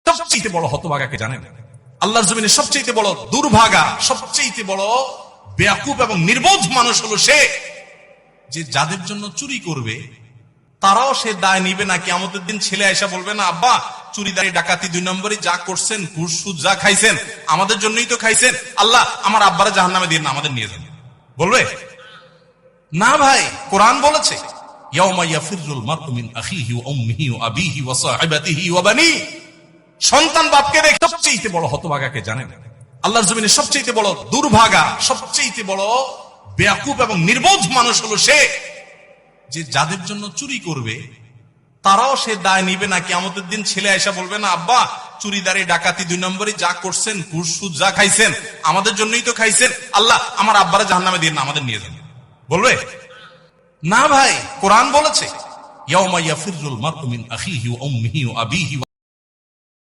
সবচেয়ে বড় হতভাগাকে জানেন? আল্লাহর জমিনে সবচেয়ে বড় দুর্ভাগা, সবচেয়ে বড় বেয়াকুব এবং নির্বোধ মানুষ হলো সে যে যাদের জন্য চুরি করবে তারাও সে দায় নিবে না। কিয়ামতের দিন ছেলে আয়সা বলবে না, আব্বা চুরিদারি ডাকাতি 2 নম্বরই যা করছেন, ঘুষ সুদ যা খাইছেন আমাদের জন্যই তো খাইছেন, আল্লাহ আমার আব্বারে জাহান্নামে দিয়ে না আমাদের নিয়ে যান। বলবে না ভাই, কোরআন বলেছে ইয়াউমা ইয়াফিরুল মারউ মিন আখিহি ওয়া উম্মিহি ওয়া আবিহি ওয়া সাহিবাতিহি ওয়া বানি। সন্তান বাপকে রেখে সবচেয়ে বড় হতভাগাকে জানেন? আল্লাহর জমিনে সবচেয়ে বড় দুর্ভাগা, সবচেয়ে বড় বেয়াকুব এবং নির্বোধ মানুষ হলো সে যে যাদের জন্য চুরি করবে তারাও সে দায় নিবে না। কিয়ামতের দিন ছেলে আয়সা বলবে না, আব্বা চুরিদারি ডাকাতি 2 নম্বরই যা করছেন, ঘুষ সুদ যা খাইছেন আমাদের জন্যই তো খাইছেন, আল্লাহ আমার আব্বারে জাহান্নামে দিয়ে না আমাদের নিয়ে যান। বলবে না ভাই, কোরআন বলেছে ইয়াউমা ইয়াফিরুল মারউ মিন আখিহি ওয়া উম্মিহি ওয়া আবিহি